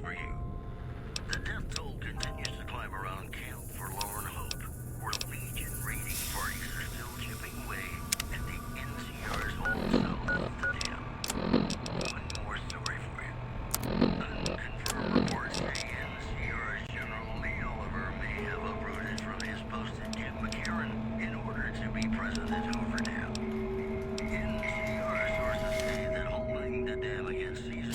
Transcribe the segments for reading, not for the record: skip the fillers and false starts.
for you. The death toll continues to climb around Camp Forlorn Hope, where Legion raiding parties are still chipping away at the NCR's home south of the dam. One more story for you. Unconfirmed reports say NCR's General Lee Oliver may have uprooted from his post at Jim McCarran in order to be present at Hoover Dam. NCR sources say that holding the dam against Caesars.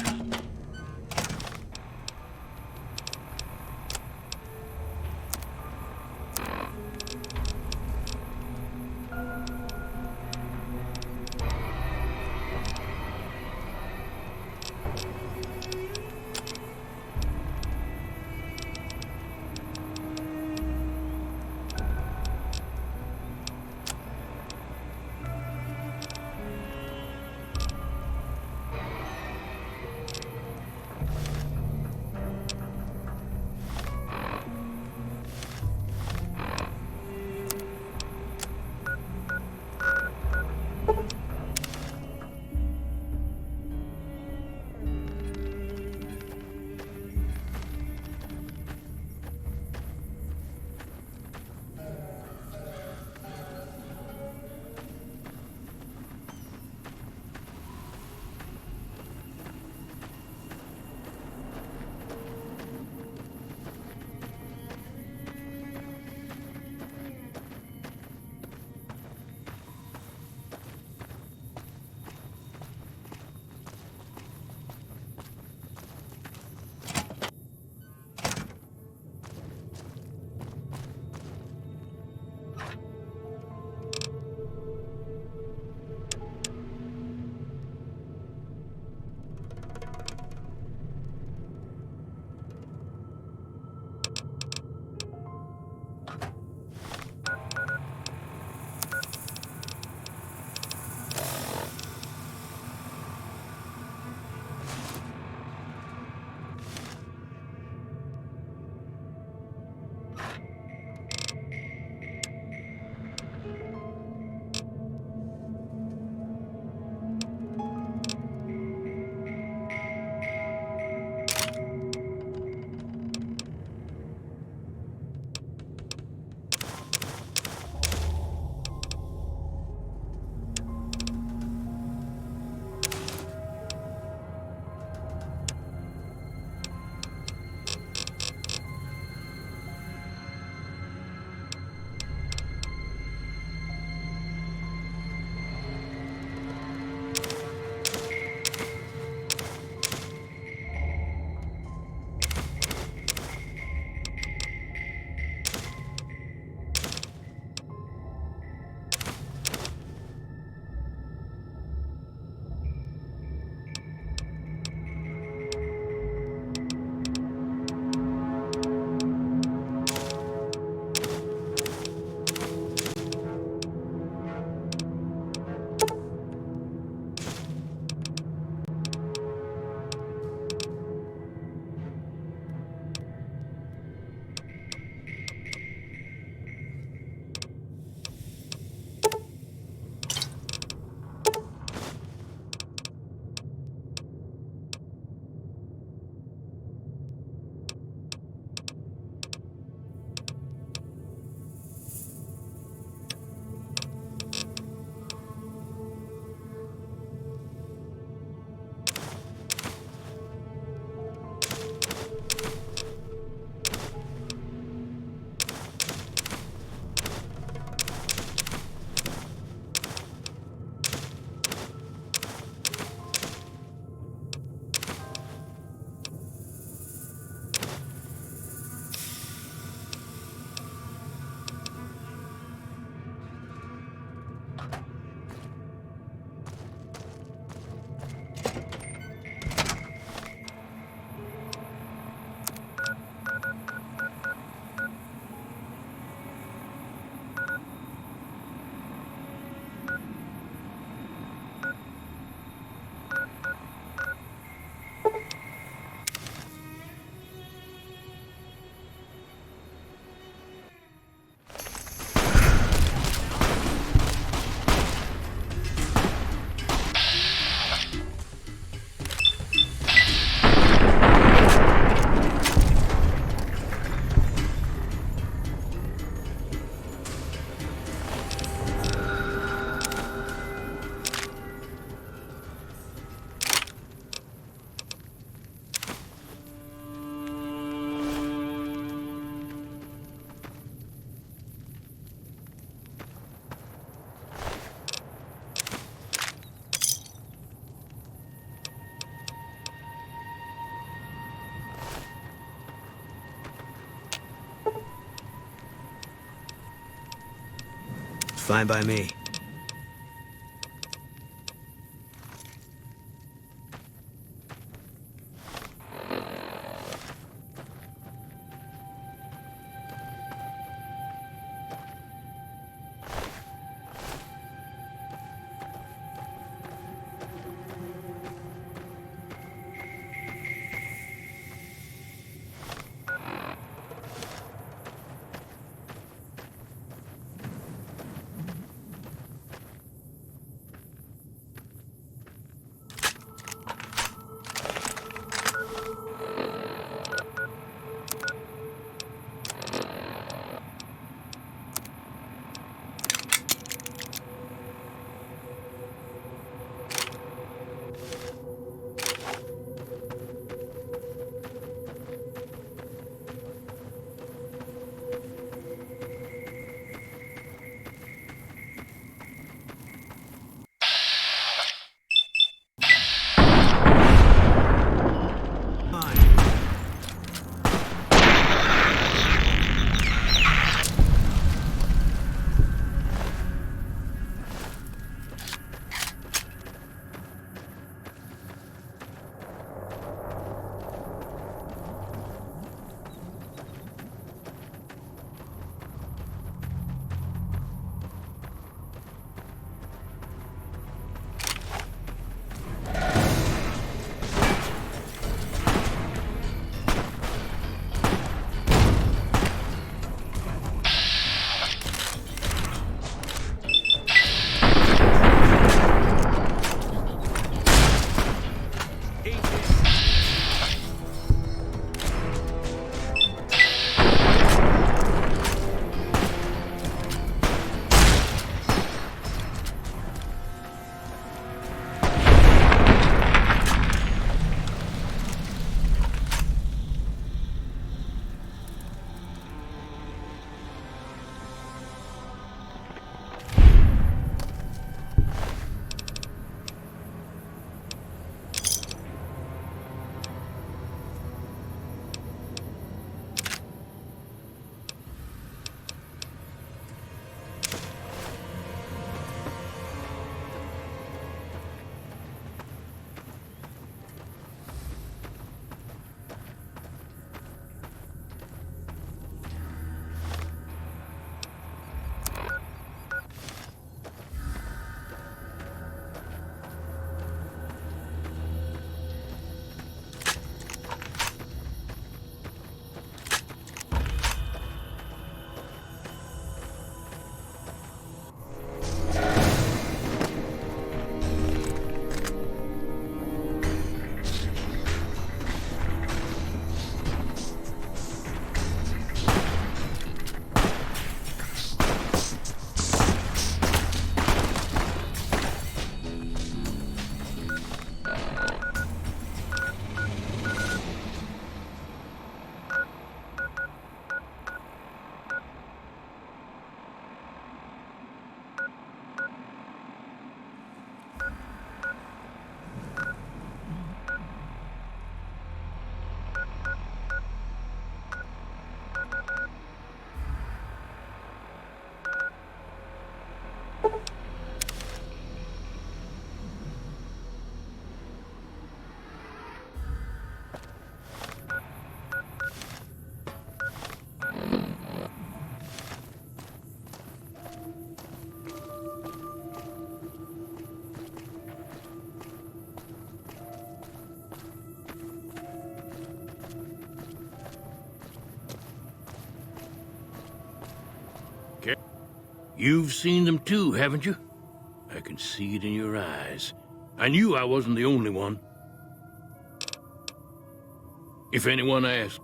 Fine by me. You've seen them too, haven't you? I can see it in your eyes. I knew I wasn't the only one. If anyone asks,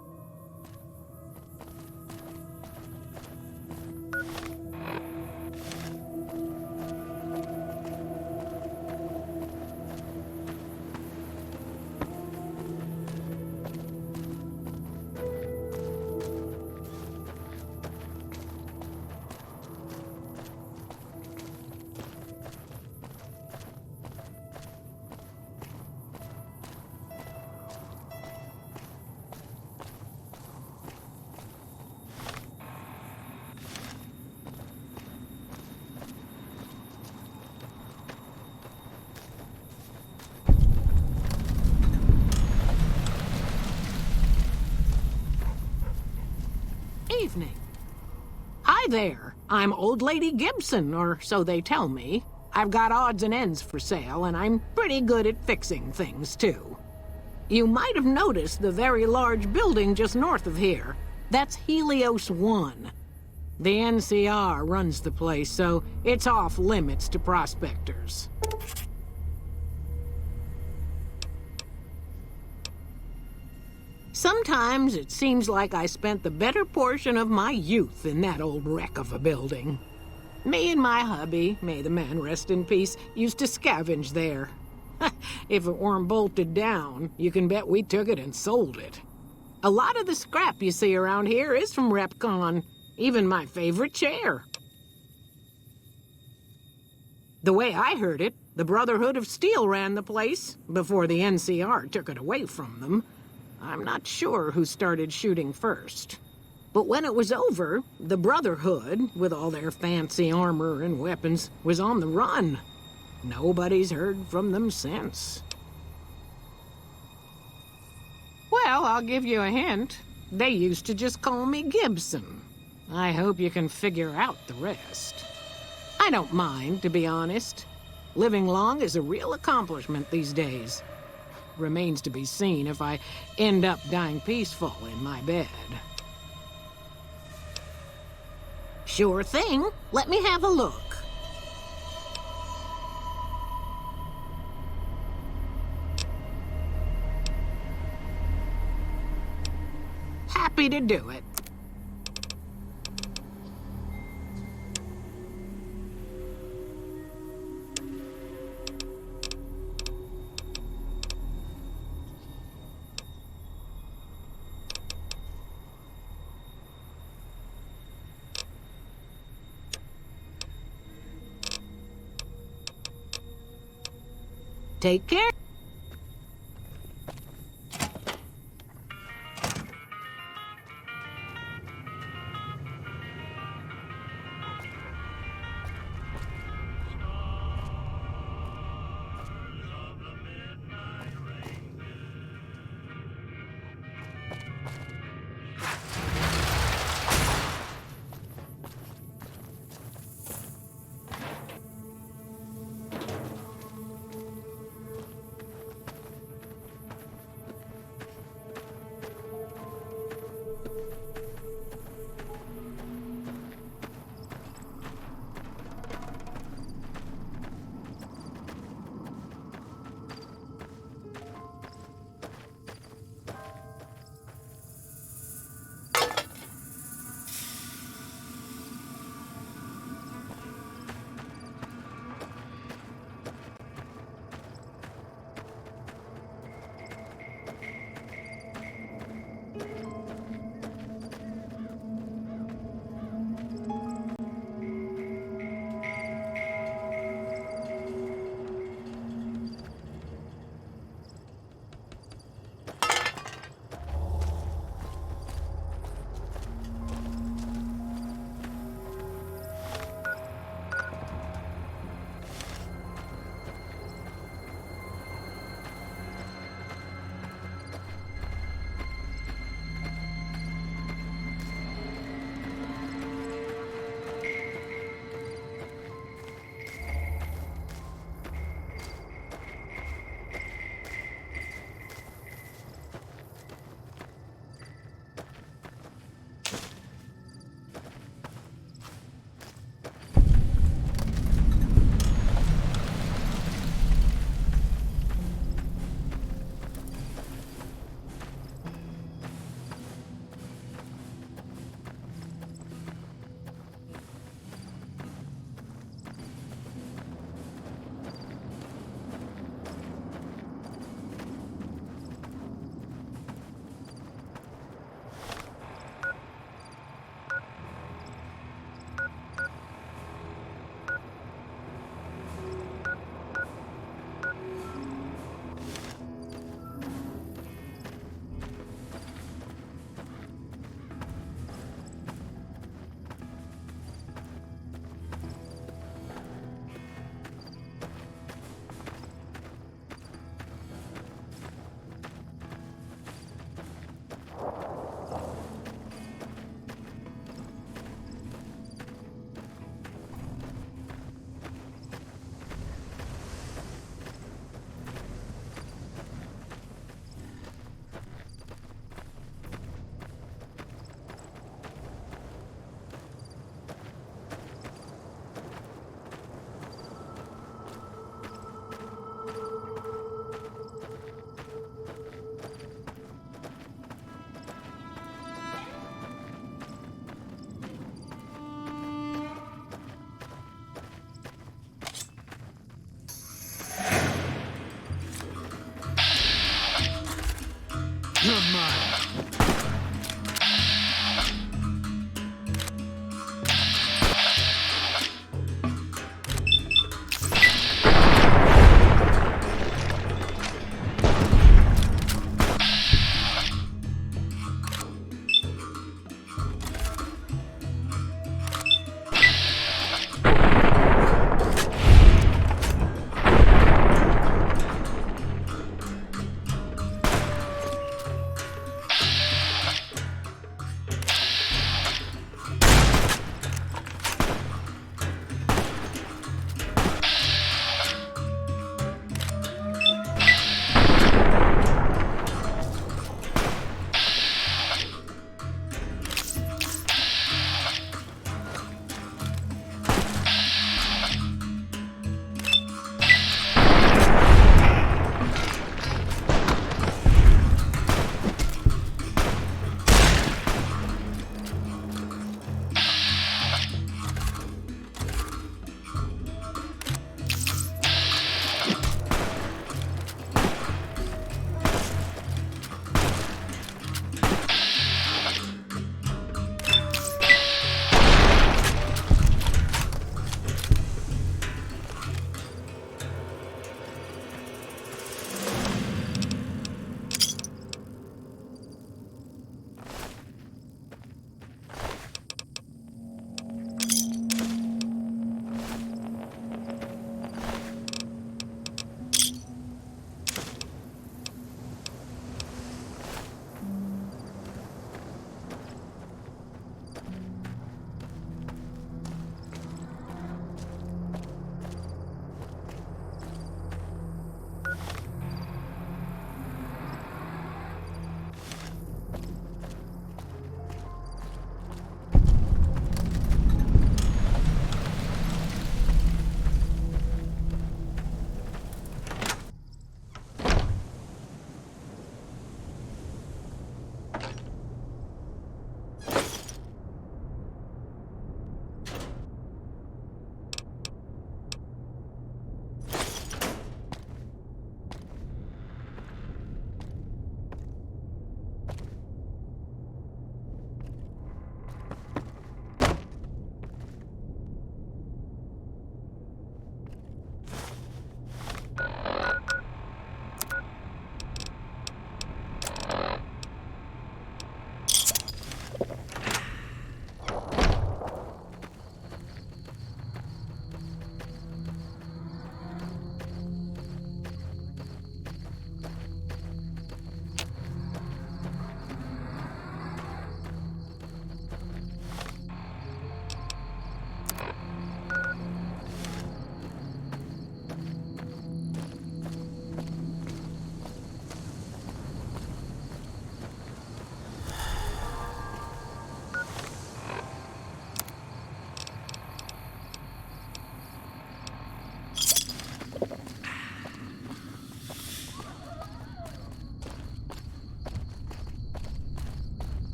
evening. Hi there. I'm Old Lady Gibson, or so they tell me. I've got odds and ends for sale, and I'm pretty good at fixing things, too. You might have noticed the very large building just north of here. That's Helios 1. The NCR runs the place, so it's off limits to prospectors. Sometimes it seems like I spent the better portion of my youth in that old wreck of a building. Me and my hubby, may the man rest in peace, used to scavenge there. If it weren't bolted down, you can bet we took it and sold it. A lot of the scrap you see around here is from RepCon, even my favorite chair. The way I heard it, the Brotherhood of Steel ran the place before the NCR took it away from them. I'm not sure who started shooting first. But when it was over, the Brotherhood, with all their fancy armor and weapons, was on the run. Nobody's heard from them since. Well, I'll give you a hint. They used to just call me Gibson. I hope you can figure out the rest. I don't mind, to be honest. Living long is a real accomplishment these days. Remains to be seen if I end up dying peaceful in my bed. Sure thing. Let me have a look. Happy to do it. Take care. Come on.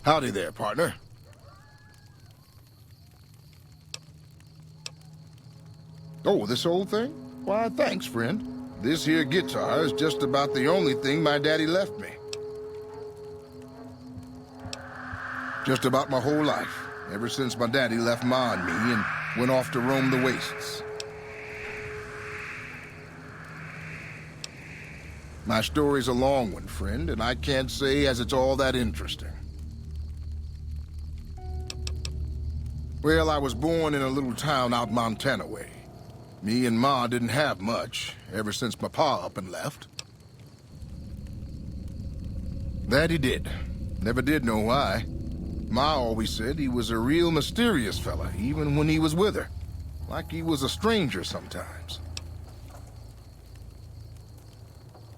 Howdy there, partner. Oh, this old thing? Why, thanks, friend. This here guitar is just about the only thing my daddy left me. Just about my whole life, ever since my daddy left Ma and me and went off to roam the wastes. My story's a long one, friend, and I can't say as it's all that interesting. Well, I was born in a little town out Montana way. Me and Ma didn't have much, ever since my pa up and left. That he did. Never did know why. Ma always said he was a real mysterious fella, even when he was with her. Like he was a stranger sometimes.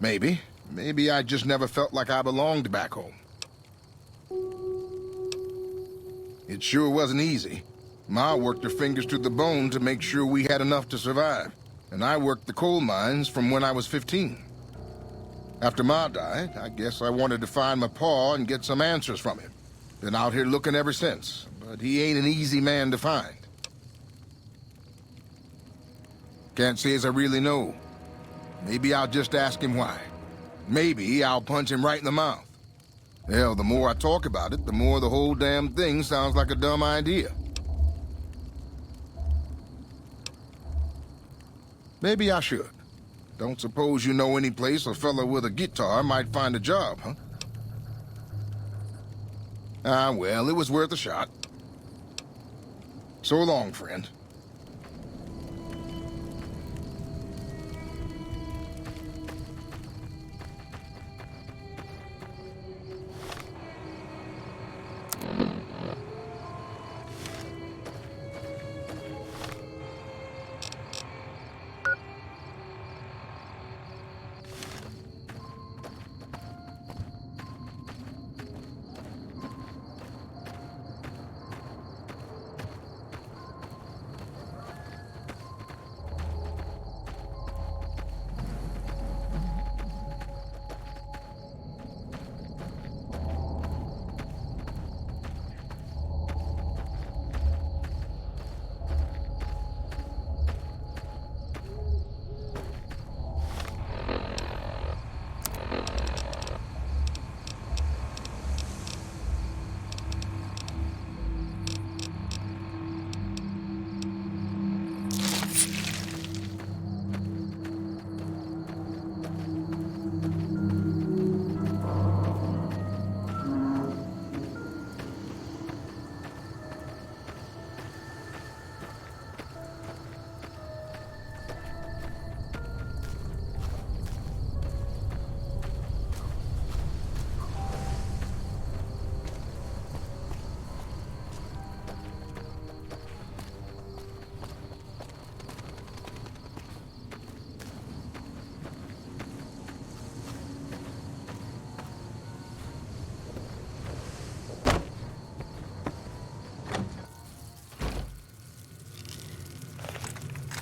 Maybe. Maybe I just never felt like I belonged back home. It sure wasn't easy. Ma worked her fingers to the bone to make sure we had enough to survive, and I worked the coal mines from when I was 15. After Ma died, I guess I wanted to find my pa and get some answers from him. Been out here looking ever since, but he ain't an easy man to find. Can't say as I really know. Maybe I'll just ask him why. Maybe I'll punch him right in the mouth. Hell, the more I talk about it, the more the whole damn thing sounds like a dumb idea. Maybe I should. Don't suppose you know any place a fella with a guitar might find a job, huh? Ah, well, it was worth a shot. So long, friend.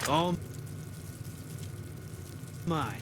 All mine.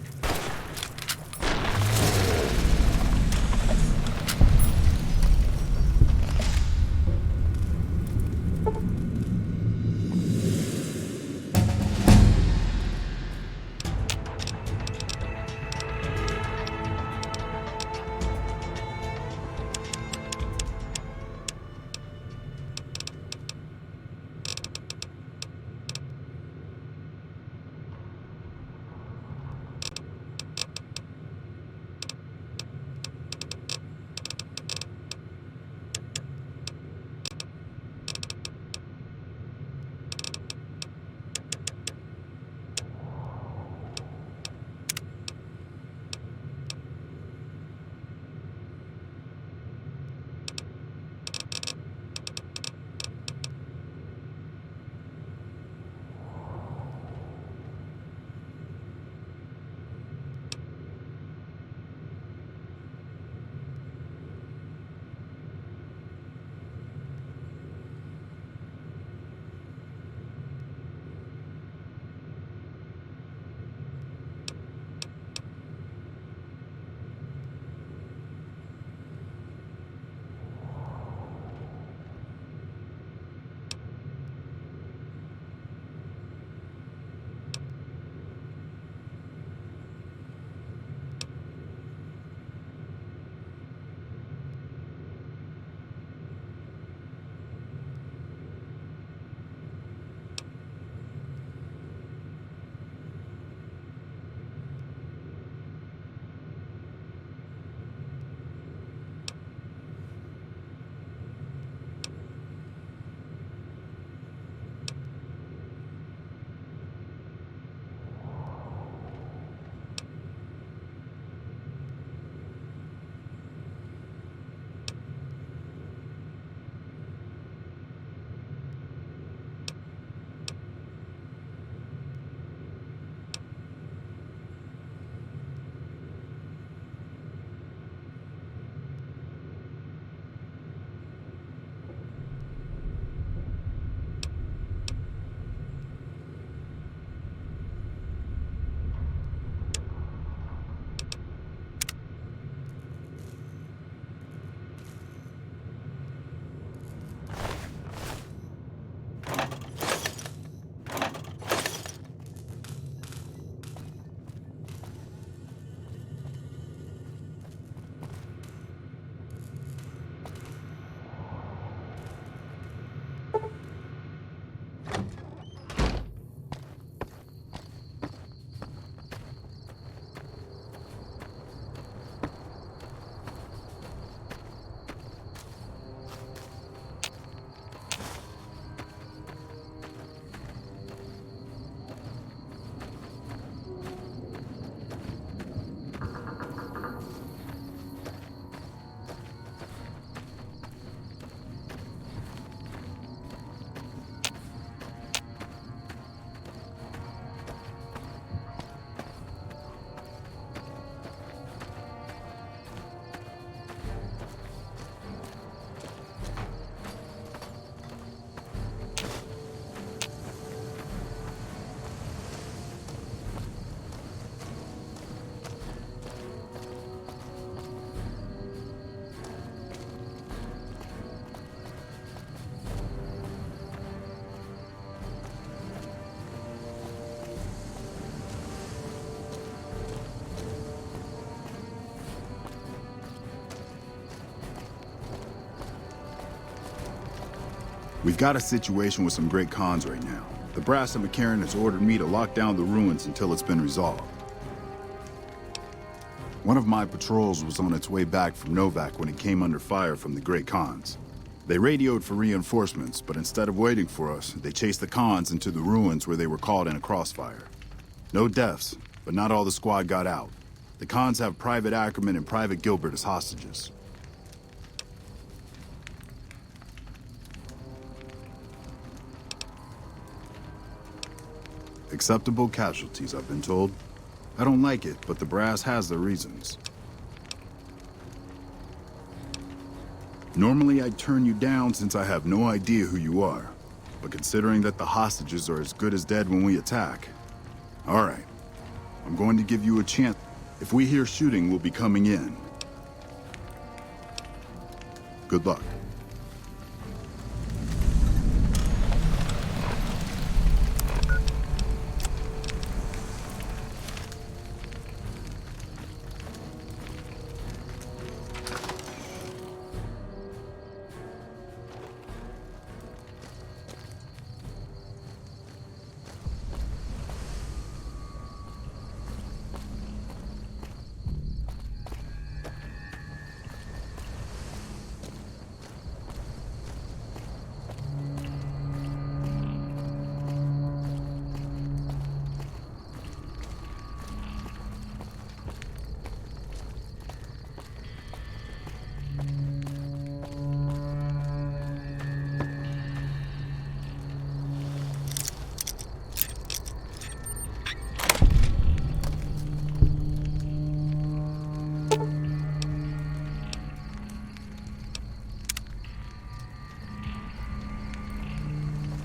We've got a situation with some great cons right now. The brass at McCarran has ordered me to lock down the ruins until it's been resolved. One of my patrols was on its way back from Novak when it came under fire from the Great Khans. They radioed for reinforcements, but instead of waiting for us, they chased the Khans into the ruins where they were caught in a crossfire. No deaths, but not all the squad got out. The Khans have Private Ackerman and Private Gilbert as hostages. Acceptable casualties, I've been told. I don't like it, but the brass has their reasons. Normally I'd turn you down since I have no idea who you are. But considering that the hostages are as good as dead when we attack... All right. I'm going to give you a chance. If we hear shooting, we'll be coming in. Good luck.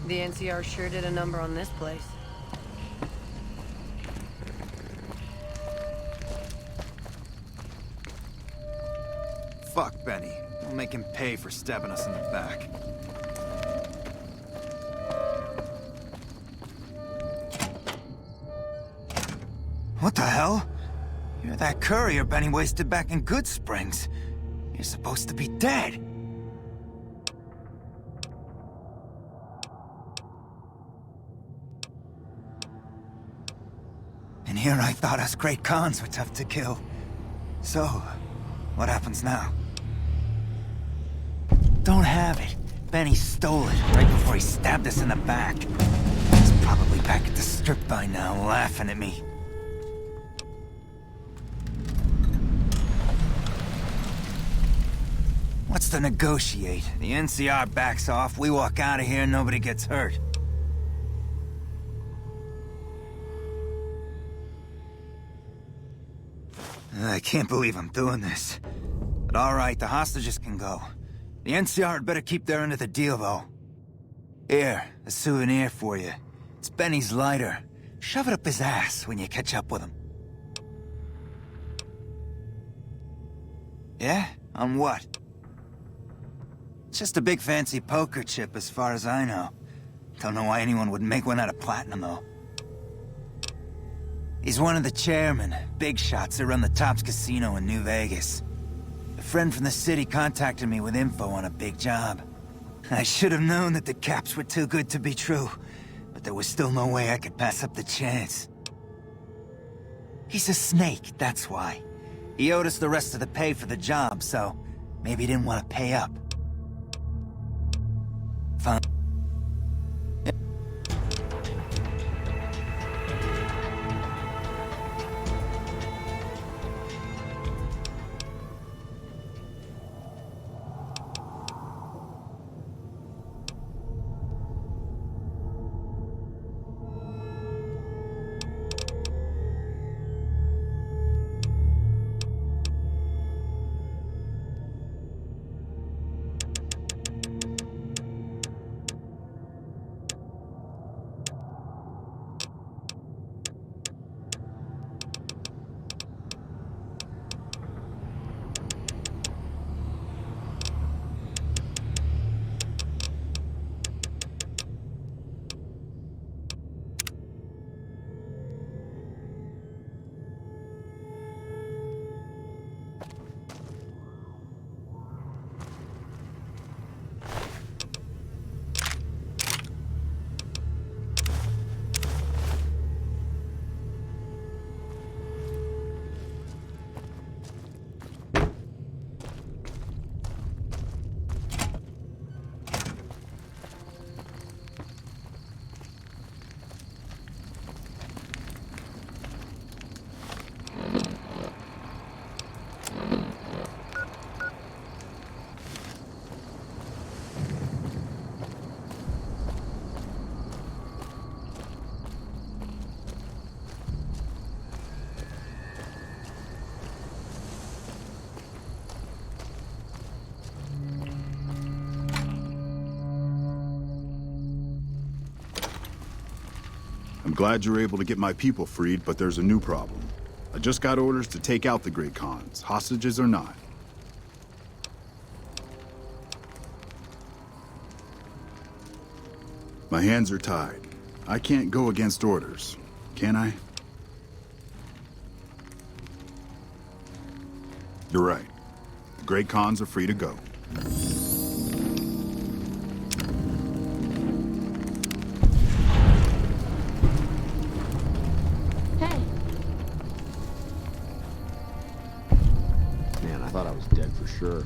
The NCR sure did a number on this place. Fuck Benny. We'll make him pay for stabbing us in the back. What the hell? You're that courier Benny wasted back in Good Springs. You're supposed to be dead. And here I thought us Great Khans were tough to kill. So, what happens now? Don't have it. Benny stole it right before he stabbed us in the back. He's probably back at the strip by now, laughing at me. What's to negotiate? The NCR backs off, we walk out of here, and nobody gets hurt. I can't believe I'm doing this. But alright, the hostages can go. The NCR had better keep their end of the deal, though. Here, a souvenir for you. It's Benny's lighter. Shove it up his ass when you catch up with him. Yeah? On what? It's just a big fancy poker chip as far as I know. Don't know why anyone would make one out of platinum, though. He's one of the chairmen, big shots that run the Tops Casino in New Vegas. A friend from the city contacted me with info on a big job. I should have known that the caps were too good to be true, but there was still no way I could pass up the chance. He's a snake, that's why. He owed us the rest of the pay for the job, so maybe he didn't want to pay up. Fine. glad you're able to get my people freed, but there's a new problem. I just got orders to take out the Great Khans, hostages or not. My hands are tied. I can't go against orders, can I? You're right. The Great Khans are free to go. Hey. Man, I thought I was dead for sure.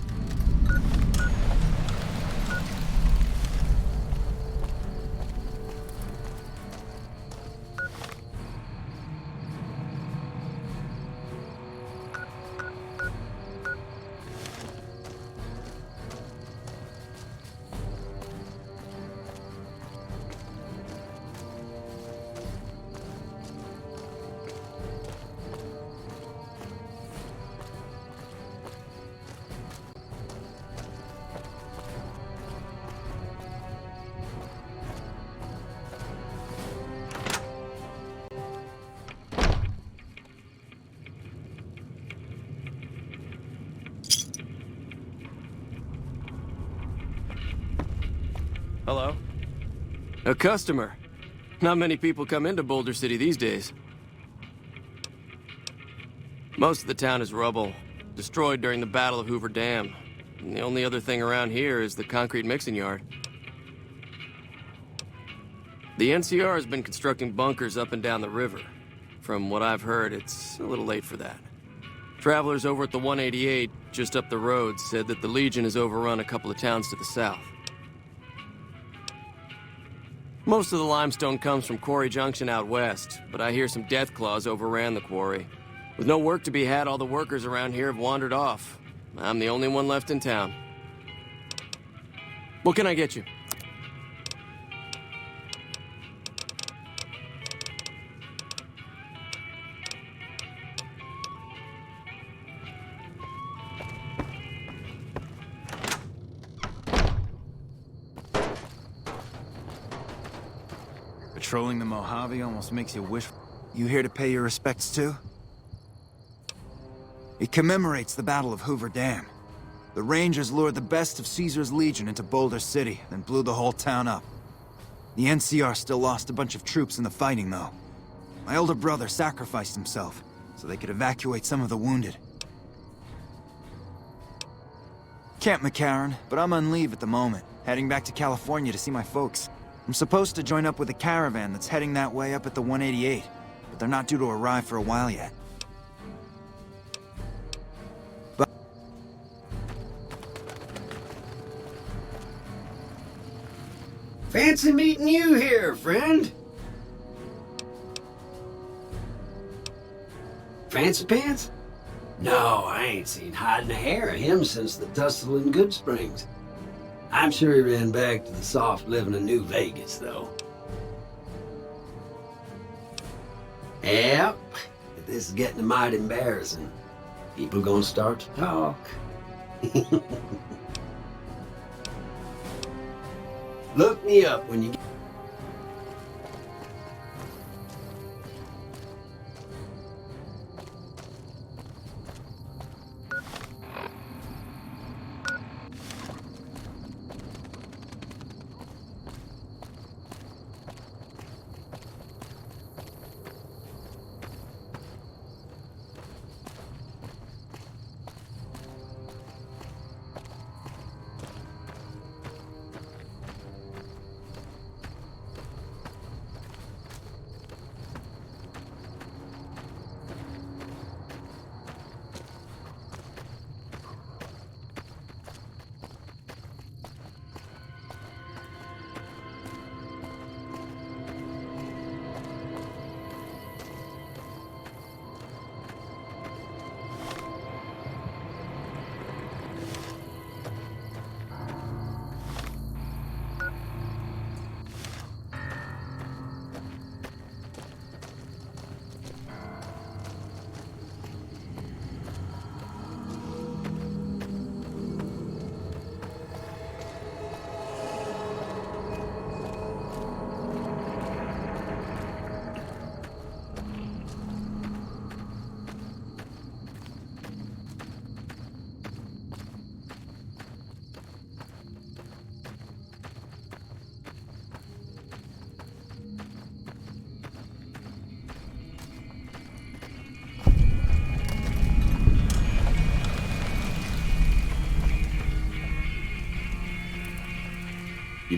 Hello? A customer. Not many people come into Boulder City these days. Most of the town is rubble, destroyed during the Battle of Hoover Dam. And the only other thing around here is the concrete mixing yard. The NCR has been constructing bunkers up and down the river. From what I've heard, it's a little late for that. Travelers over at the 188, just up the road, said that the Legion has overrun a couple of towns to the south. Most of the limestone comes from Quarry Junction out west, but I hear some Deathclaws overran the quarry. With no work to be had, all the workers around here have wandered off. I'm the only one left in town. What can I get you? Patrolling the Mojave almost makes you wish... You here to pay your respects too? It commemorates the Battle of Hoover Dam. The Rangers lured the best of Caesar's Legion into Boulder City, then blew the whole town up. The NCR still lost a bunch of troops in the fighting, though. My older brother sacrificed himself, so they could evacuate some of the wounded. Camp McCarran, but I'm on leave at the moment, heading back to California to see my folks. I'm supposed to join up with a caravan that's heading that way up at the 188, but they're not due to arrive for a while yet. Fancy meeting you here, friend. Fancy Pants? No, I ain't seen hide nor hair of him since the tussle in Good Springs. I'm sure he ran back to the soft living of New Vegas, though. Yep, but this is getting mighty embarrassing. People gonna start to talk. Look me up when you get...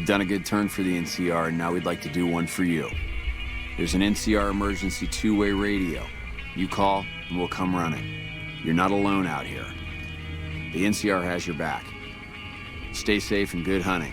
We've done a good turn for the NCR, and now we'd like to do one for you. There's an NCR emergency two-way radio. You call, and we'll come running. You're not alone out here. The NCR has your back. Stay safe and good hunting.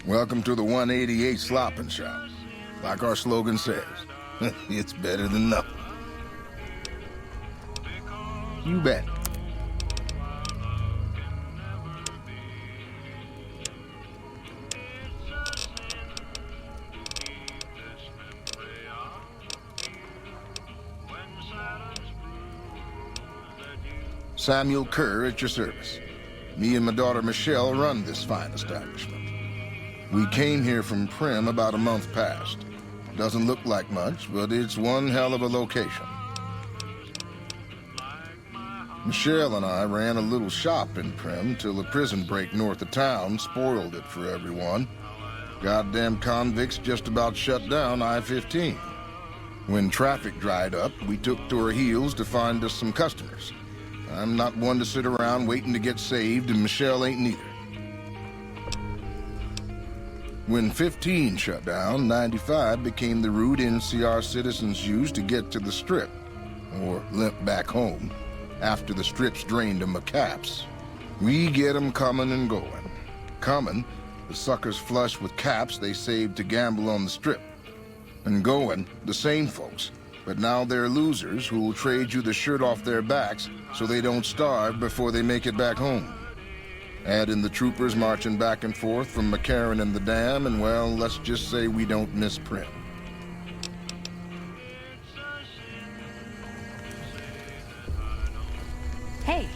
Welcome to the 188 Slopping Shop. Like our slogan says, it's better than nothing. You bet. Samuel Kerr at your service. Me and my daughter Michelle run this fine establishment. We came here from Prim about a month past. Doesn't look like much, but it's one hell of a location. Michelle and I ran a little shop in Prim till a prison break north of town spoiled it for everyone. Goddamn convicts just about shut down I-15. When traffic dried up, we took to our heels to find us some customers. I'm not one to sit around waiting to get saved, and Michelle ain't neither. When 15 shut down, 95 became the route NCR citizens used to get to the Strip, or limp back home, after the Strip's drained them of caps. We get them coming and going. Coming, the suckers flush with caps they saved to gamble on the Strip. And going, the same folks, but now they're losers who'll trade you the shirt off their backs so they don't starve before they make it back home. Add in the troopers marching back and forth from McCarran and the Dam, and well, let's just say we don't miss Prim. Hey.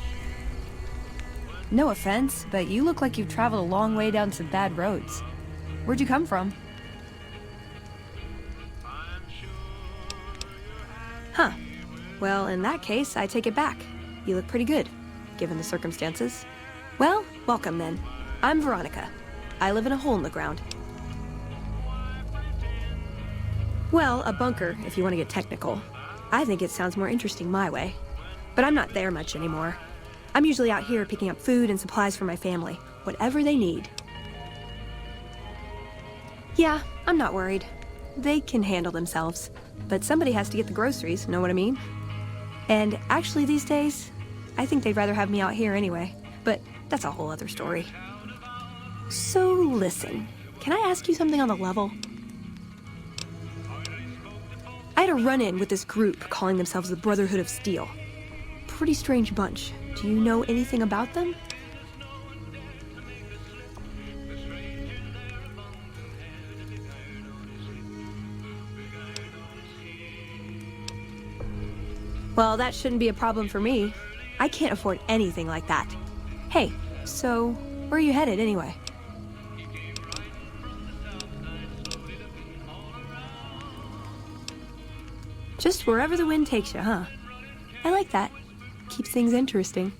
No offense, but you look like you've traveled a long way down some bad roads. Where'd you come from? Huh. Well, in that case, I take it back. You look pretty good, given the circumstances. Well, welcome then. I'm Veronica. I live in a hole in the ground. Well, a bunker, if you want to get technical. I think it sounds more interesting my way. But I'm not there much anymore. I'm usually out here picking up food and supplies for my family, whatever they need. Yeah, I'm not worried. They can handle themselves. But somebody has to get the groceries, know what I mean? And actually these days, I think they'd rather have me out here anyway. But that's a whole other story. So listen, can I ask you something on the level? I had a run-in with this group calling themselves the Brotherhood of Steel. pretty strange bunch. Do you know anything about them? Well, that shouldn't be a problem for me. I can't afford anything like that. Hey, so where are you headed anyway? Just wherever the wind takes you, huh? I like that. Keeps things interesting.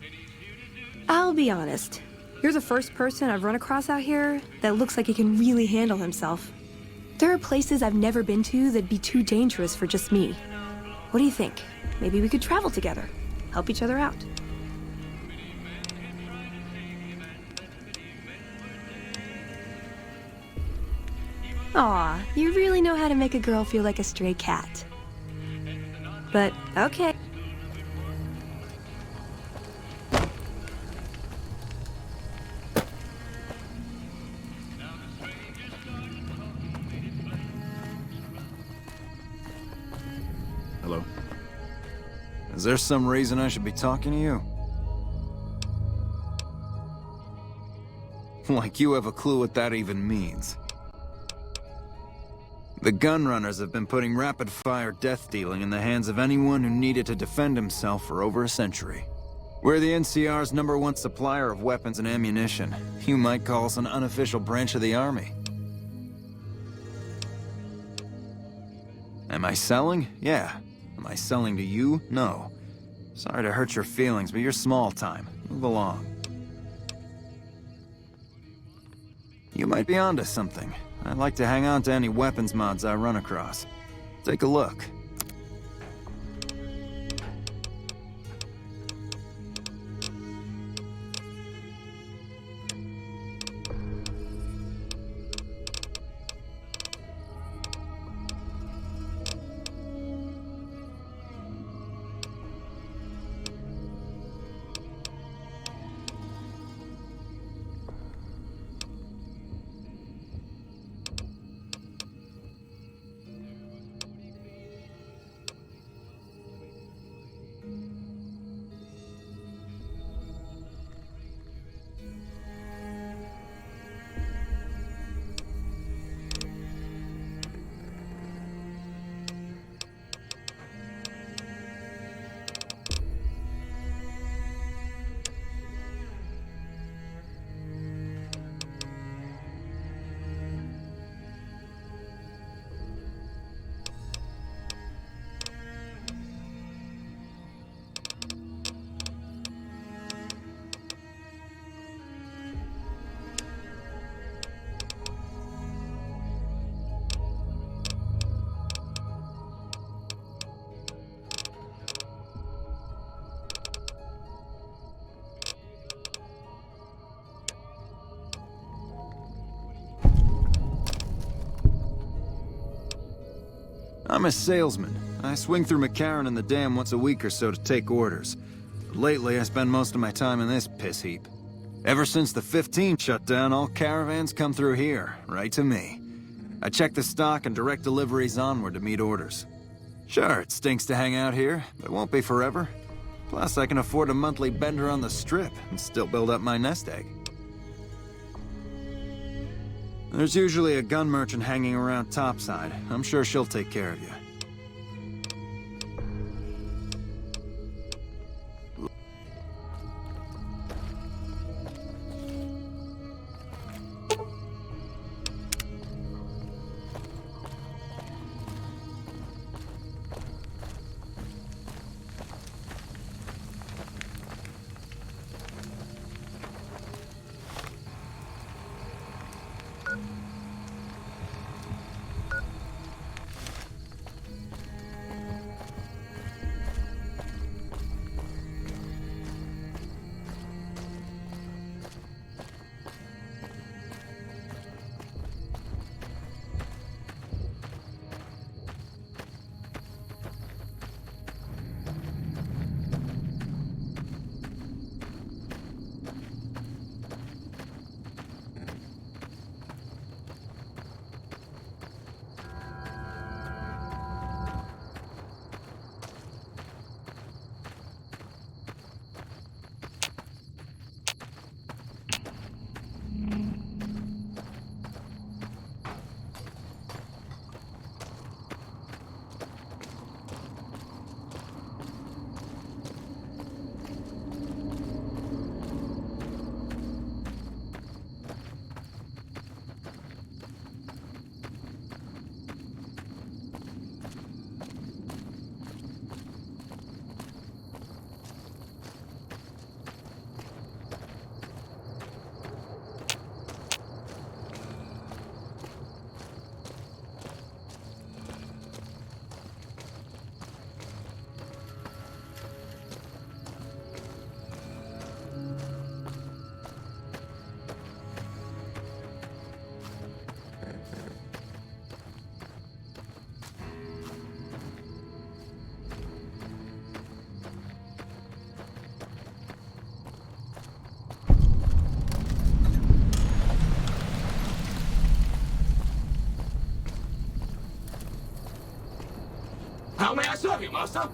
I'll be honest. You're the first person I've run across out here that looks like he can really handle himself. There are places I've never been to that'd be too dangerous for just me. What do you think? Maybe we could travel together, help each other out. Aw, you really know how to make a girl feel like a stray cat. But, okay. Hello? Is there some reason I should be talking to you? Like you have a clue what that even means. The gunrunners have been putting rapid-fire death dealing in the hands of anyone who needed to defend himself for over a century. We're the NCR's #1 supplier of weapons and ammunition. You might call us an unofficial branch of the Army. Am I selling? Yeah. Am I selling to you? No. Sorry to hurt your feelings, but you're small time. Move along. You might be onto something. I'd like to hang on to any weapons mods I run across. Take a look. I'm a salesman. I swing through McCarran and the Dam once a week or so to take orders. But lately, I spend most of my time in this piss heap. Ever since the 15 shut down, all caravans come through here, right to me. I check the stock and direct deliveries onward to meet orders. Sure, it stinks to hang out here, but it won't be forever. Plus, I can afford a monthly bender on the Strip and still build up my nest egg. There's usually a gun merchant hanging around topside. I'm sure she'll take care of you. How may I serve you, master?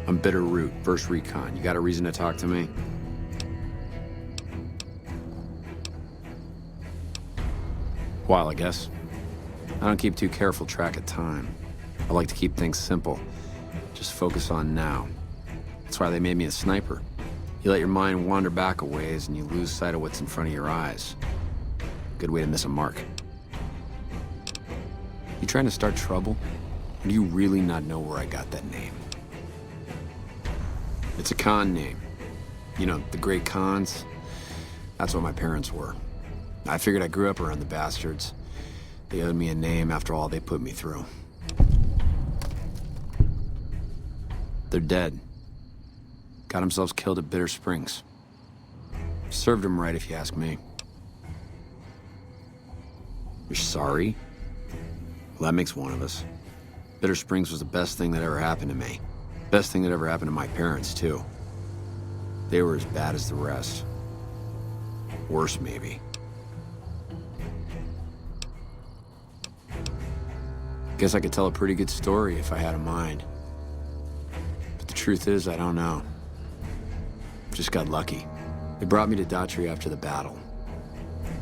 I'm Bitter Root, 1st Recon. You got a reason to talk to me? While, I guess. I don't keep too careful track of time. I like to keep things simple. Just focus on now. That's why they made me a sniper. You let your mind wander back a ways and you lose sight of what's in front of your eyes. Good way to miss a mark. You trying to start trouble? Or do you really not know where I got that name? It's a con name. You know, the great cons. That's what my parents were. I figured I grew up around the bastards. They owed me a name after all they put me through. They're dead. Got themselves killed at Bitter Springs. Served them right if you ask me. You're sorry? Well, that makes one of us. Bitter Springs was the best thing that ever happened to me. Best thing that ever happened to my parents, too. They were as bad as the rest. Worse, maybe. Guess I could tell a pretty good story if I had a mind. But the truth is, I don't know. Just got lucky. They brought me to Daughtry after the battle.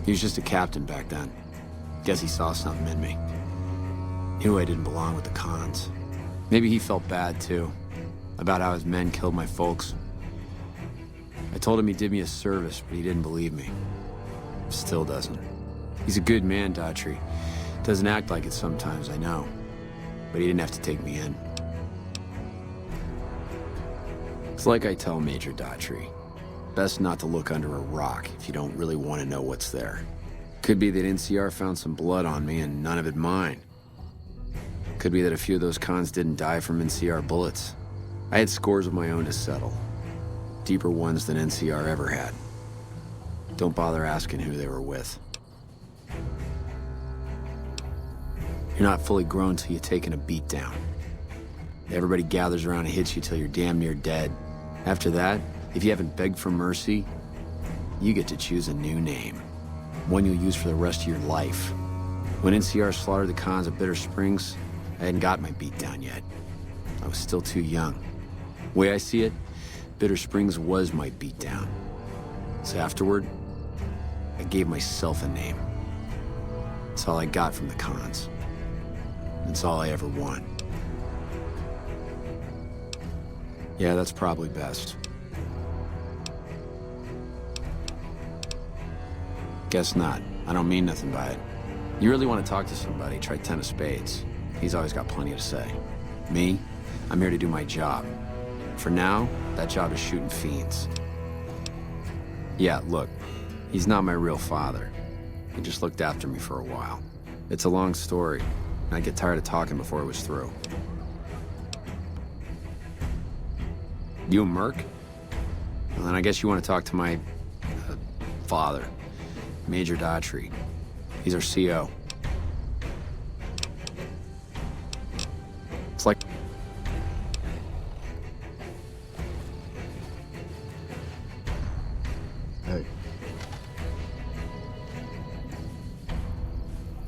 He was just a captain back then. Guess he saw something in me. He knew I didn't belong with the cons. Maybe he felt bad, too, about how his men killed my folks. I told him he did me a service, but he didn't believe me. Still doesn't. He's a good man, Daughtry. Doesn't act like it sometimes, I know. But he didn't have to take me in. It's like I tell Major Daughtry. Best not to look under a rock if you don't really want to know what's there. Could be that NCR found some blood on me and none of it mine. Could be that a few of those cons didn't die from NCR bullets. I had scores of my own to settle. Deeper ones than NCR ever had. Don't bother asking who they were with. You're not fully grown till you've taken a beat down. Everybody gathers around and hits you till you're damn near dead. After that, if you haven't begged for mercy, you get to choose a new name. One you'll use for the rest of your life. When NCR slaughtered the cons at Bitter Springs, I hadn't got my beat down yet. I was still too young. The way I see it, Bitter Springs was my beat down. So afterward, I gave myself a name. That's all I got from the cons. It's all I ever want. Yeah, that's probably best. Guess not. I don't mean nothing by it. You really want to talk to somebody, try 10 of spades. He's always got plenty to say. Me, I'm here to do my job. For now, that job is shooting fiends. Yeah, look, he's not my real father. He just looked after me for a while. It's a long story, and I'd get tired of talking before it was through. You a merc? Well, then I guess you want to talk to my father, Major Daughtry. He's our CO. It's like... Hey.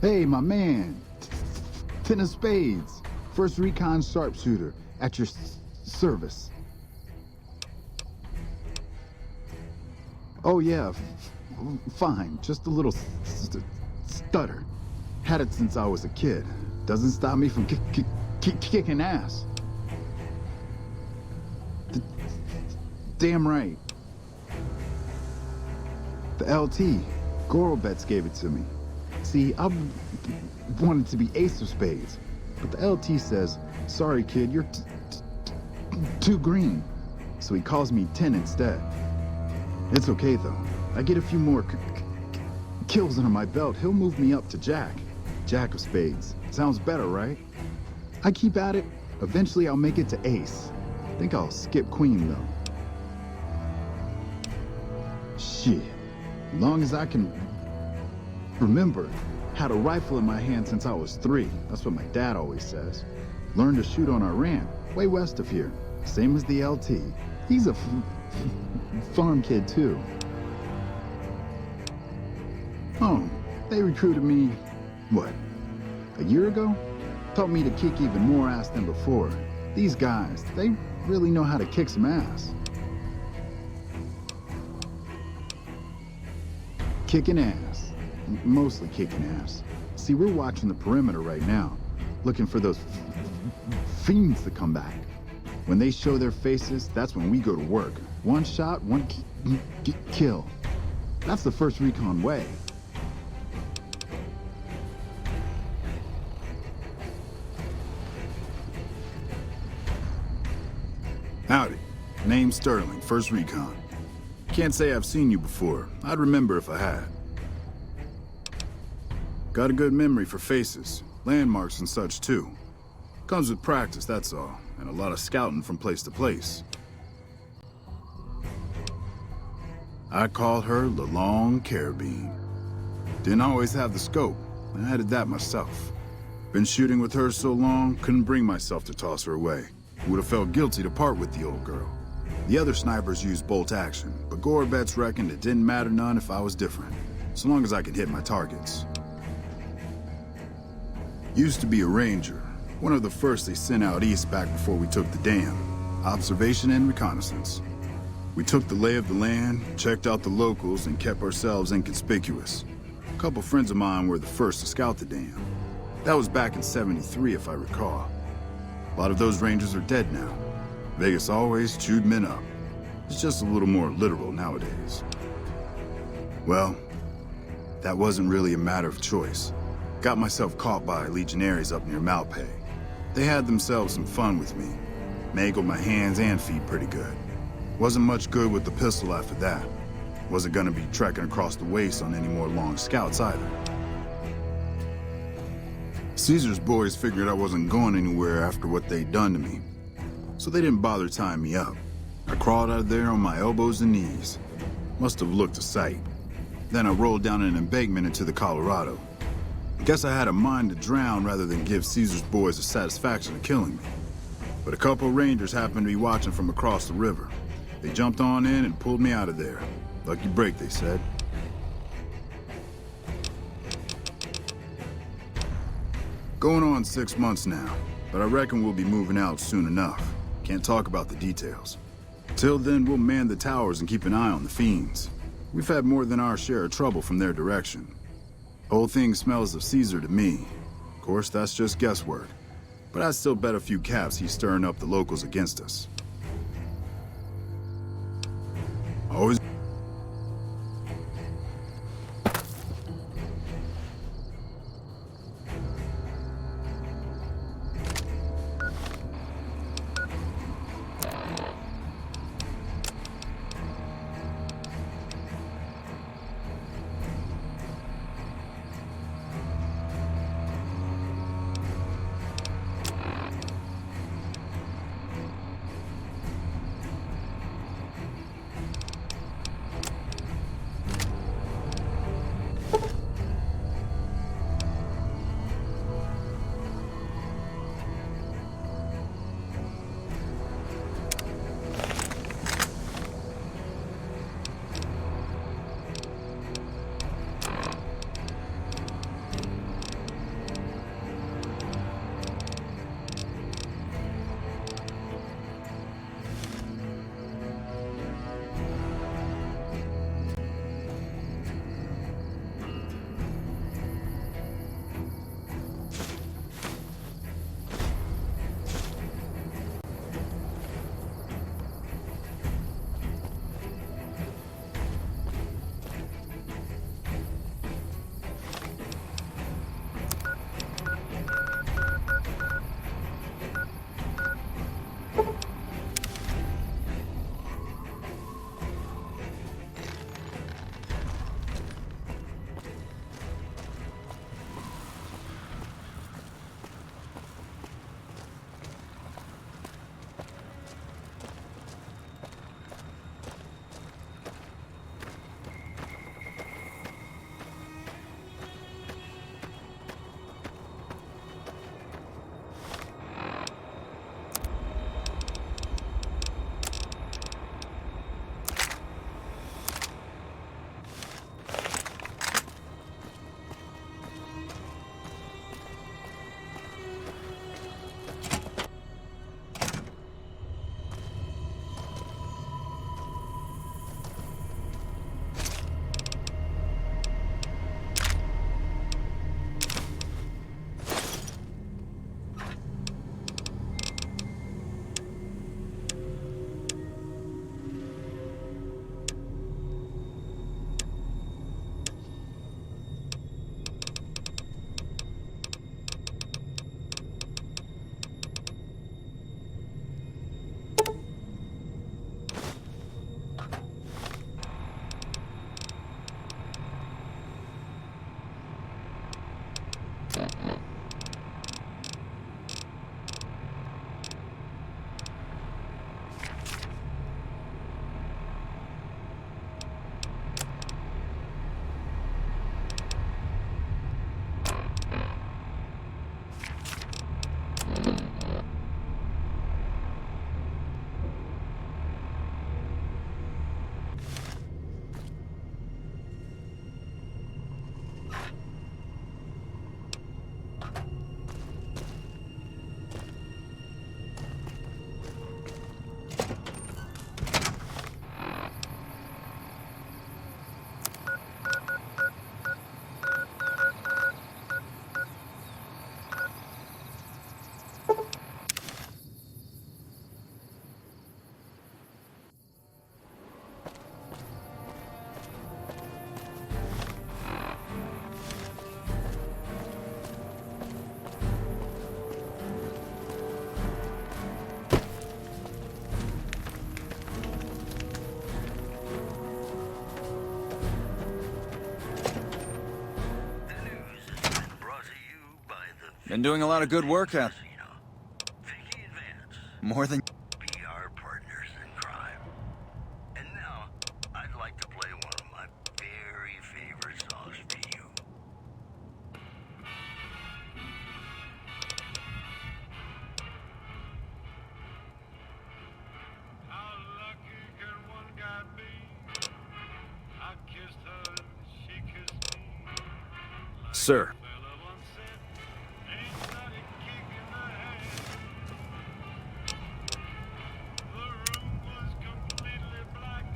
Hey, my man. 10 of spades. 1st Recon sharpshooter. At your service. Oh, yeah. Fine. Just a little stutter. Had it since I was a kid. Doesn't stop me from kicking ass. Damn right. The LT. Gorobets gave it to me. See, I wanted to be ace of spades. But the LT says, sorry kid, you're too green. So he calls me 10 instead. It's okay though. I get a few more kills under my belt, he'll move me up to Jack. Jack of spades. Sounds better, right? I keep at it. Eventually I'll make it to ace. Think I'll skip queen though. Shit. As long as I can remember. Had a rifle in my hand since I was 3. That's what my dad always says. Learned to shoot on our ramp, way west of here. Same as the LT. He's a farm kid too. Oh, they recruited me, what, a year ago? Taught me to kick even more ass than before. These guys, they really know how to kick some ass. Kicking ass. Mostly kicking ass. See, we're watching the perimeter right now, looking for those fiends to come back. When they show their faces, that's when we go to work. One shot, one kill. That's the first recon way. Howdy. Name's Sterling, First Recon. Can't say I've seen you before. I'd remember if I had. Got a good memory for faces, landmarks and such too. Comes with practice, that's all, and a lot of scouting from place to place. I called her the Long Carabine. Didn't always have the scope. I added that myself. Been shooting with her so long, couldn't bring myself to toss her away. Would have felt guilty to part with the old girl. The other snipers used bolt action, but Gorbets reckoned it didn't matter none if I was different, so long as I could hit my targets. Used to be a ranger, one of the first they sent out east back before we took the dam. Observation and reconnaissance. We took the lay of the land, checked out the locals, and kept ourselves inconspicuous. A couple friends of mine were the first to scout the dam. That was back in '73, if I recall. A lot of those rangers are dead now. Vegas always chewed men up. It's just a little more literal nowadays. Well, that wasn't really a matter of choice. Got myself caught by legionaries up near Malpay. They had themselves some fun with me. Mangled my hands and feet pretty good. Wasn't much good with the pistol after that. Wasn't gonna be trekking across the waste on any more long scouts either. Caesar's boys figured I wasn't going anywhere after what they'd done to me, so they didn't bother tying me up. I crawled out of there on my elbows and knees. Must have looked a sight. Then I rolled down an embankment into the Colorado. I guess I had a mind to drown rather than give Caesar's boys the satisfaction of killing me. But a couple rangers happened to be watching from across the river. They jumped on in and pulled me out of there. Lucky break, they said. Going on 6 months now, but I reckon we'll be moving out soon enough. Can't talk about the details. Till then, we'll man the towers and keep an eye on the fiends. We've had more than our share of trouble from their direction. Whole thing smells of Caesar to me. Of course, that's just guesswork. But I'd still bet a few caps he's stirring up the locals against us. Always... Been doing a lot of good work out. Thinking advance. More than... Be our partners in crime. And now, I'd like to play one of my very favorite songs for you. How lucky can one guy be? I kissed her, she kissed me. Sir. Fella once said, ain't that a kick in the head? The room was completely black.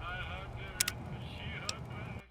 I hugged her and she hugged back.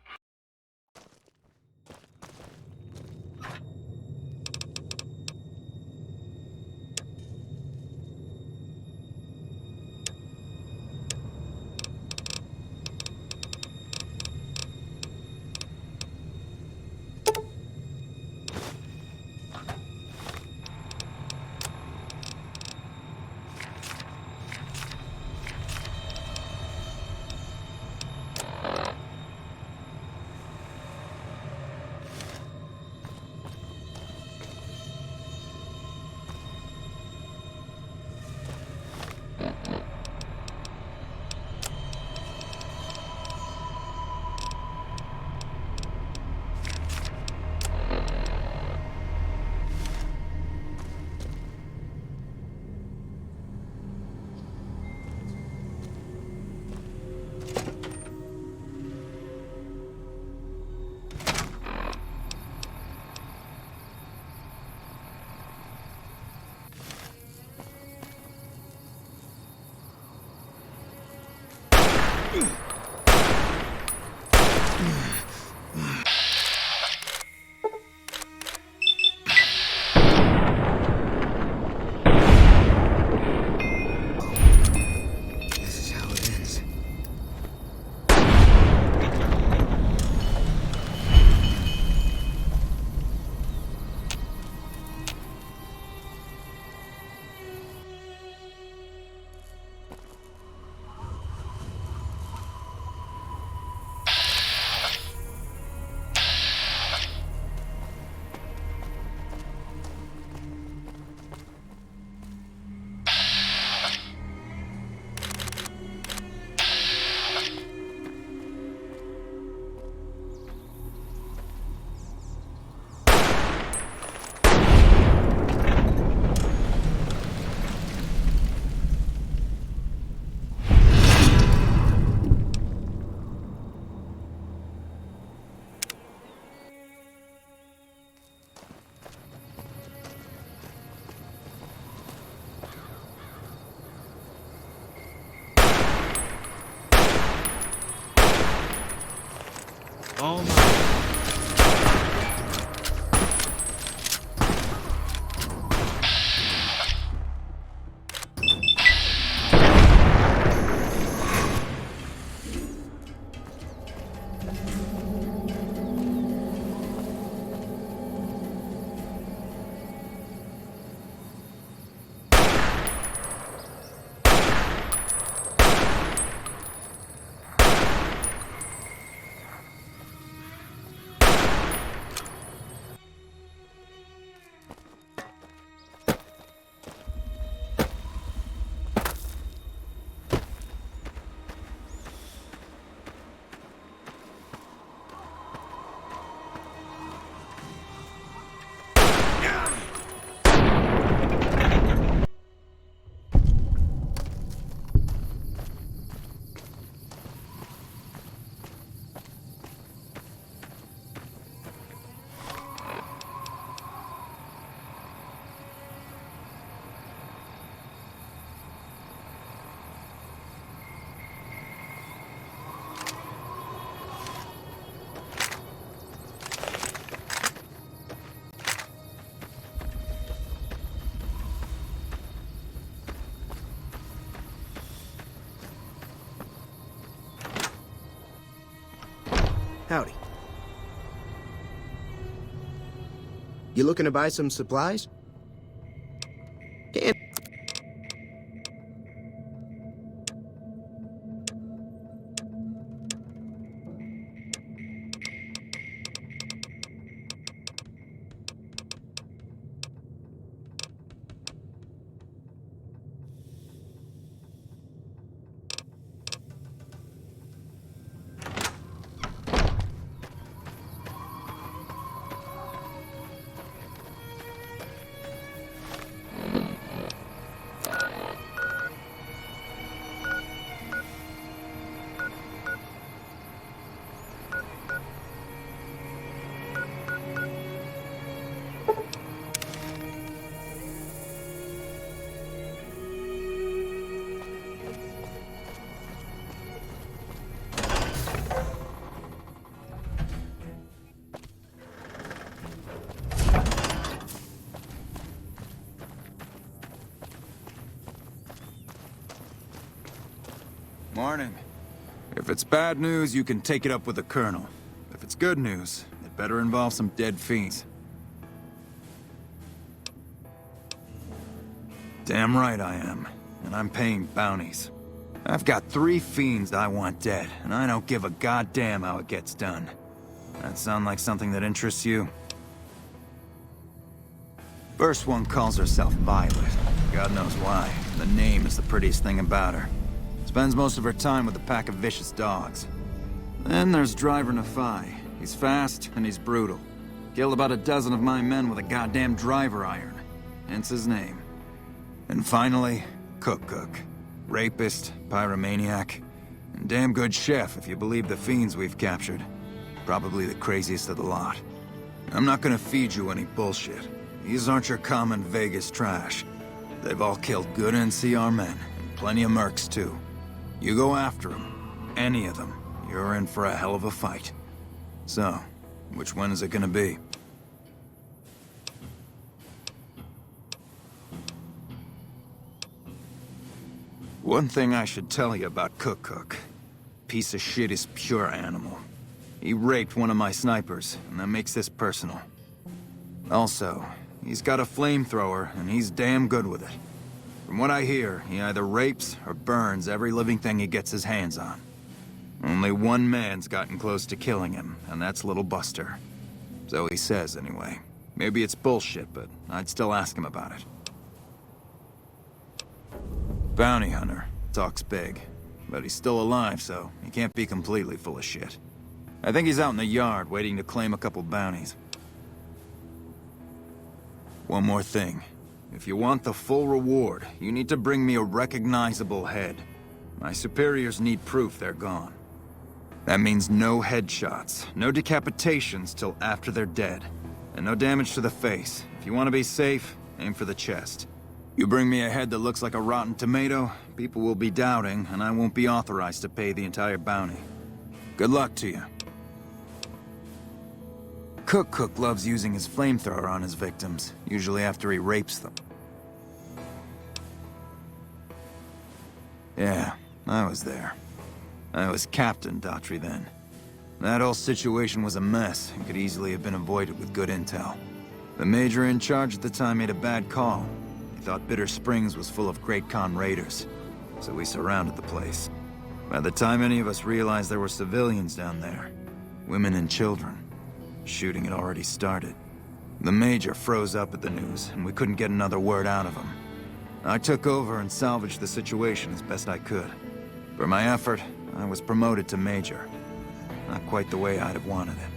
This is how it ends. Oh my. Howdy. You looking to buy some supplies? Can Morning. If it's bad news, you can take it up with the Colonel. If it's good news, it better involve some dead fiends. Damn right I am. And I'm paying bounties. I've got 3 fiends I want dead, and I don't give a goddamn how it gets done. That sound like something that interests you? First one calls herself Violet. God knows why. The name is the prettiest thing about her. Spends most of her time with a pack of vicious dogs. Then there's Driver Nephi. He's fast and he's brutal. Killed about a dozen of my men with a goddamn driver iron. Hence his name. And finally, Cook. Rapist, pyromaniac, and damn good chef if you believe the fiends we've captured. Probably the craziest of the lot. I'm not gonna feed you any bullshit. These aren't your common Vegas trash. They've all killed good NCR men, and plenty of mercs too. You go after them, any of them, you're in for a hell of a fight. So, which one is it gonna be? One thing I should tell you about Cook. Piece of shit is pure animal. He raped one of my snipers, and that makes this personal. Also, he's got a flamethrower, and he's damn good with it. From what I hear, he either rapes or burns every living thing he gets his hands on. Only one man's gotten close to killing him, and that's Little Buster. So he says, anyway. Maybe it's bullshit, but I'd still ask him about it. Bounty hunter. Talks big. But he's still alive, so he can't be completely full of shit. I think he's out in the yard, waiting to claim a couple bounties. One more thing. If you want the full reward, you need to bring me a recognizable head. My superiors need proof they're gone. That means no headshots, no decapitations till after they're dead, and no damage to the face. If you want to be safe, aim for the chest. You bring me a head that looks like a rotten tomato, people will be doubting, and I won't be authorized to pay the entire bounty. Good luck to you. Cook loves using his flamethrower on his victims, usually after he rapes them. Yeah, I was there. I was Captain Daughtry then. That whole situation was a mess and could easily have been avoided with good intel. The major in charge at the time made a bad call. He thought Bitter Springs was full of Great Khan raiders, so we surrounded the place. By the time any of us realized there were civilians down there, women and children, shooting had already started. The major froze up at the news, and we couldn't get another word out of him. I took over and salvaged the situation as best I could. For my effort, I was promoted to major. Not quite the way I'd have wanted it.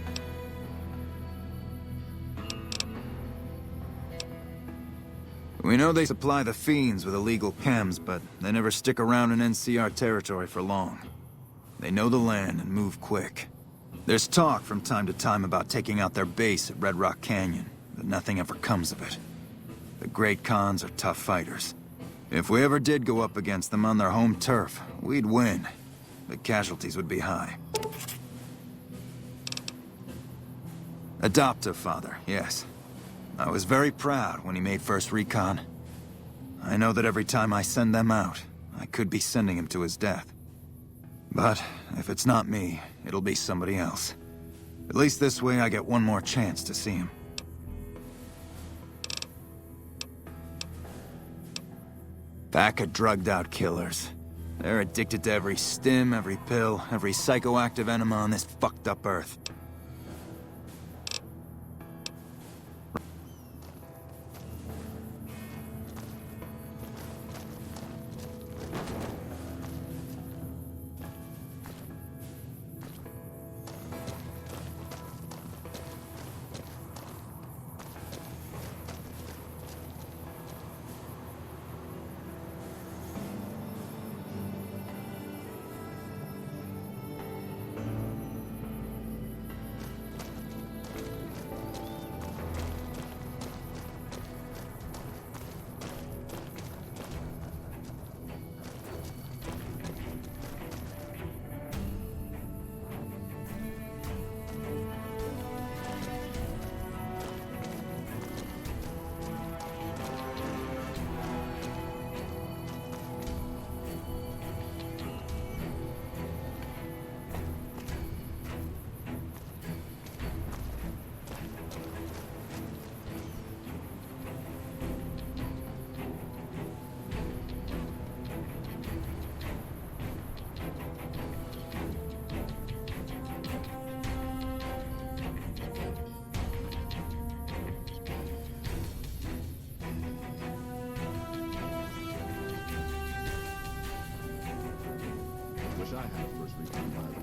We know they supply the fiends with illegal chems, but they never stick around in NCR territory for long. They know the land and move quick. There's talk from time to time about taking out their base at Red Rock Canyon, but nothing ever comes of it. The Great Khans are tough fighters. If we ever did go up against them on their home turf, we'd win. The casualties would be high. Adoptive father, yes. I was very proud when he made first recon. I know that every time I send them out, I could be sending him to his death. But if it's not me, it'll be somebody else. At least this way I get one more chance to see him. Pack of drugged-out killers. They're addicted to every stim, every pill, every psychoactive enema on this fucked-up earth. Wish I had a first recon pilot.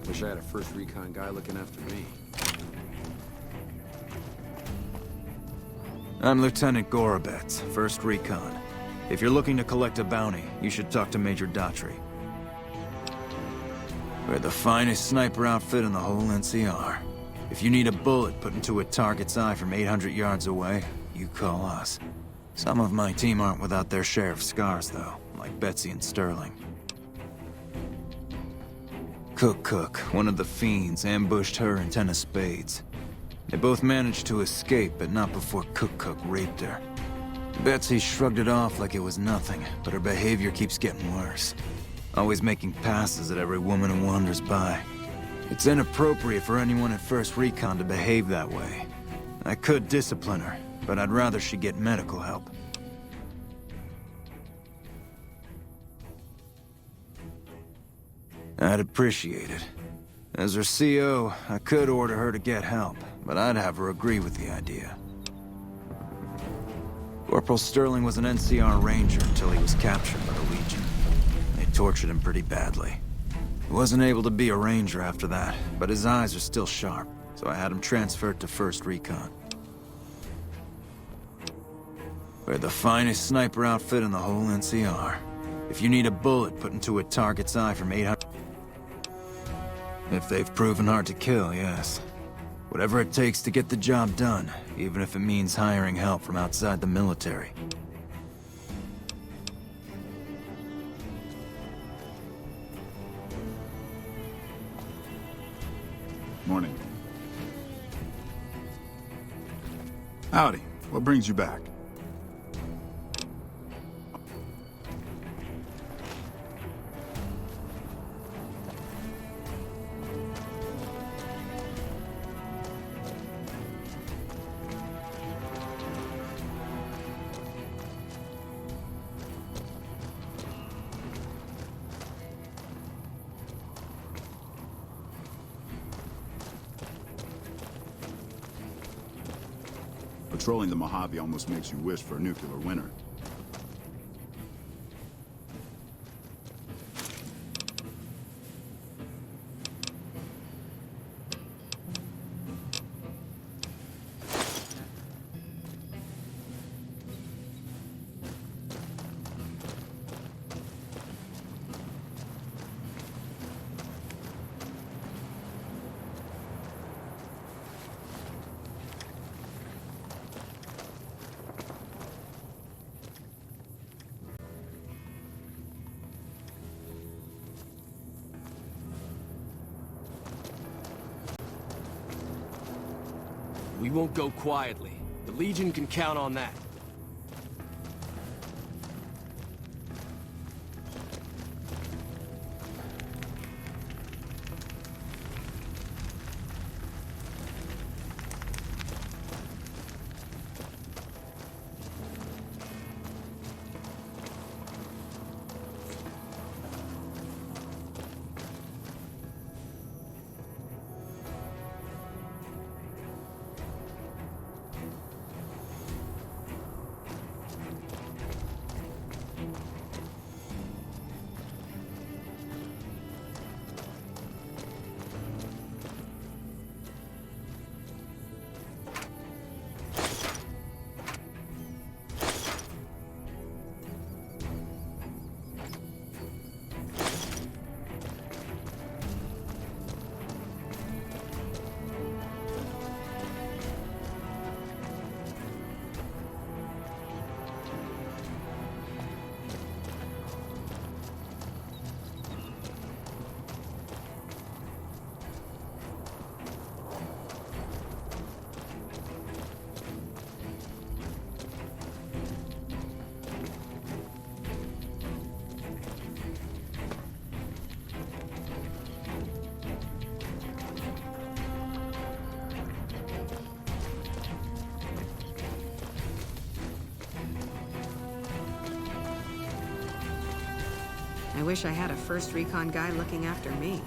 Wish I had a first recon guy looking after me. I'm Lieutenant Gorobets, 1st Recon. If you're looking to collect a bounty, you should talk to Major Daughtry. We're the finest sniper outfit in the whole NCR. If you need a bullet put into a target's eye from 800 yards away, you call us. Some of my team aren't without their share of scars, though, like Betsy and Sterling. Cook, one of the fiends, ambushed her and 10 of spades. They both managed to escape, but not before Cook raped her. Betsy shrugged it off like it was nothing, but her behavior keeps getting worse. Always making passes at every woman who wanders by. It's inappropriate for anyone at 1st Recon to behave that way. I could discipline her, but I'd rather she get medical help. I'd appreciate it. As her CO, I could order her to get help, but I'd have her agree with the idea. Corporal Sterling was an NCR Ranger until he was captured by the Legion. They tortured him pretty badly. He wasn't able to be a Ranger after that, but his eyes are still sharp, so I had him transferred to 1st Recon. We're the finest sniper outfit in the whole NCR. If you need a bullet put into a target's eye from 800... If they've proven hard to kill, yes. Whatever it takes to get the job done, even if it means hiring help from outside the military. Morning. Howdy. What brings you back? Patrolling the Mojave almost makes you wish for a nuclear winter. We won't go quietly. The Legion can count on that. I wish I had a 1st Recon guy looking after me.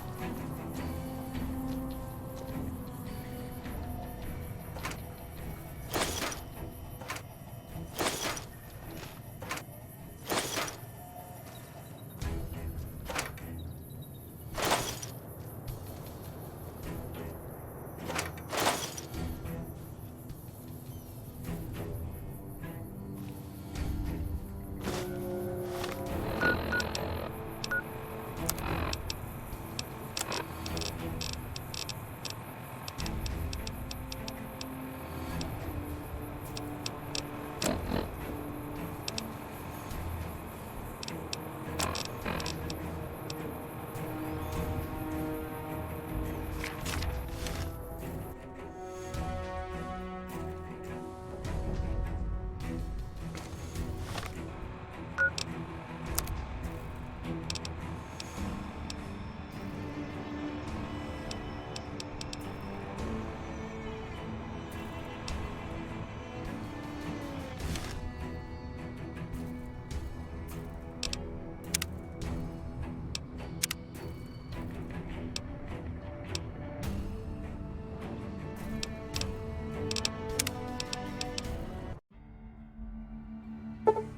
Bye.